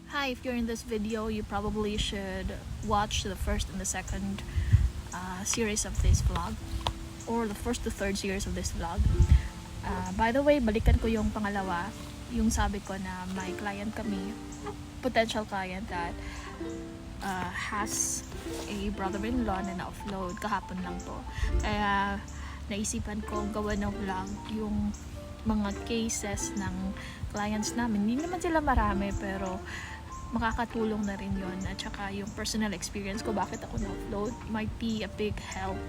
Hi, if you're in this video, you probably should watch the first and the second series of this vlog, or the first to third series of this vlog. By the way, balikan ko yung pangalawa, yung sabi ko na may client kami, potential client that has a brother-in-law na na-offload kahapon lang to. Kaya naisipan ko gawa ng vlog yung mga cases ng clients namin. Hindi naman sila marami, pero makakatulong na rin yon, at saka yung personal experience ko bakit ako na-upload might be a big help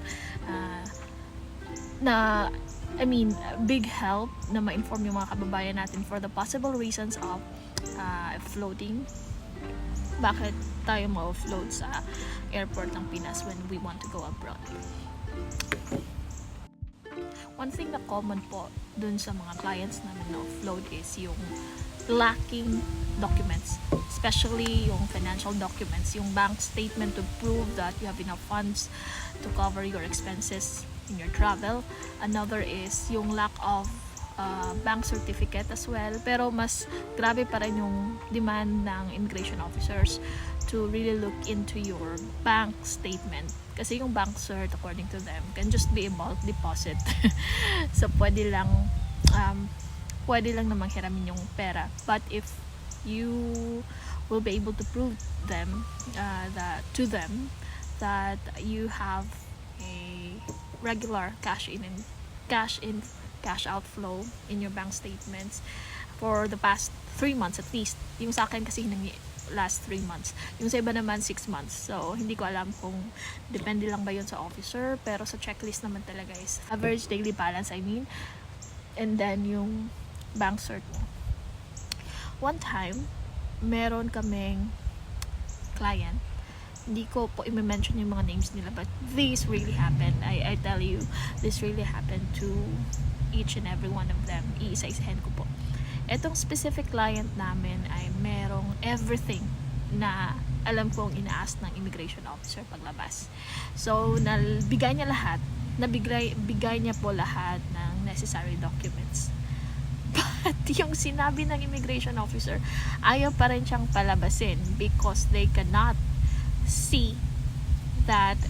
big help na ma-inform yung mga kababayan natin for the possible reasons of floating, bakit tayo ma-offload sa airport ng Pinas when we want to go abroad. One thing na common po dun sa mga clients namin na offload is yung lacking documents, especially yung financial documents, yung bank statement to prove that you have enough funds to cover your expenses in your travel. Another is yung lack of bank certificate as well, pero mas grabe pa rin yung demand ng immigration officers to really look into your bank statement, kasi yung bank cert, according to them, can just be a bulk deposit. So pwede lang namang hiramin yung pera, but if you will be able to prove them that you have a regular cash in cash outflow in your bank statements for the past 3 months at least. Yung sa akin kasi last 3 months, yung sa iba naman 6 months, so hindi ko alam kung depende lang ba yun sa officer, pero sa checklist naman talaga is average daily balance, and then yung bank cert mo. One time, meron kaming client, hindi ko po i-mention yung mga names nila, but this really happened. I tell you, this really happened to each and every one of them. Iisa-isahin ko po. Etong specific client namin ay merong everything na alam kong inaas ng immigration officer paglabas. So, nabigay niya po lahat ng necessary documents. But yung sinabi ng immigration officer, ayaw pa rin siyang palabasin because they cannot see that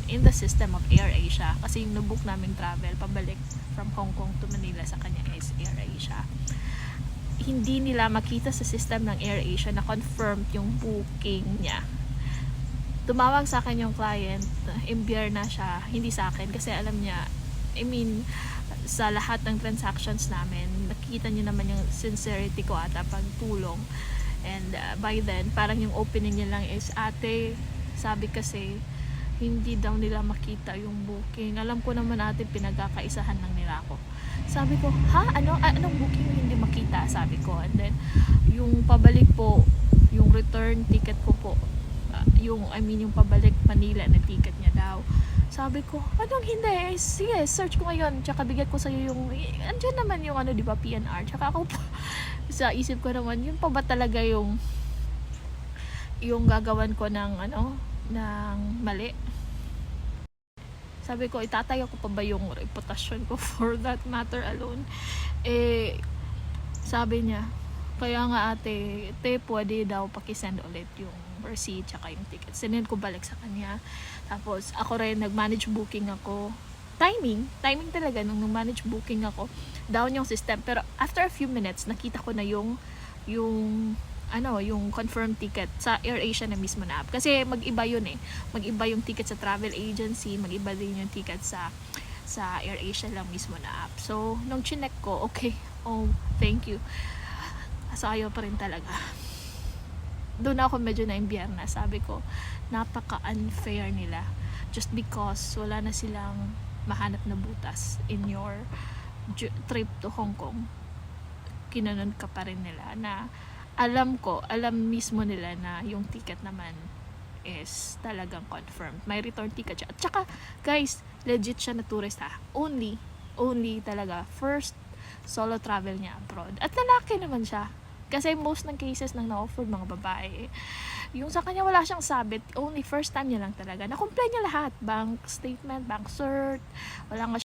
in the system of AirAsia, kasi yung nabook naming travel pabalik from Hong Kong to Manila sa kanya is AirAsia. Hindi nila makita sa system ng AirAsia na confirmed yung booking niya. Tumawag sa akin yung client, imbiyer na siya, hindi sa akin, kasi alam niya, sa lahat ng transactions namin, nakita niyo naman yung sincerity ko ata pagtulong. And by then, parang yung opening niya lang is, ate, sabi kasi hindi daw nila makita yung booking. Alam ko naman, ate, pinagkakaisahan lang nila ako. Sabi ko, ha? Anong booking hindi makita? Sabi ko. And then, yung pabalik po, yung return ticket ko po, yung pabalik Manila na ticket niya daw. Sabi ko, anong hindi? Sige, search ko ngayon. Tsaka bigyan ko sa'yo yung, andyan naman yung di ba, PNR. Tsaka ako po, sa isip ko naman, yun pa ba talaga yung gagawan ko ng mali? Sabi ko, itatayo ko pa ba yung reputasyon ko for that matter alone? Sabi niya, kaya nga ate, pwede daw pakisend ulit yung receipt tsaka yung ticket. Sinend ko balik sa kanya. Tapos ako rin, nag-manage booking ako. Timing talaga, nung manage booking ako, down yung system. Pero after a few minutes, nakita ko na yung confirmed ticket sa AirAsia na mismo na app. Kasi mag-iba yun mag-iba yung ticket sa travel agency, mag-iba din yung ticket sa AirAsia lang mismo na app. So nung chinek ko, okay, thank you. So ayaw pa rin talaga. Doon ako medyo na-imbiyer na. Sabi ko, napaka-unfair nila just because wala na silang mahanap na butas in your trip to Hong Kong. Kinanon ka pa rin nila na alam mismo nila na yung ticket naman is talagang confirmed. May return ticket siya. At saka, guys, legit siya na tourist Only talaga. First solo travel niya abroad. At lalaki naman siya. Kasi most ng cases ng na-offer mga babae, yung sa kanya wala siyang sabit, only first time niya lang talaga. Na-comply niya lahat. Bank statement, bank cert, wala nga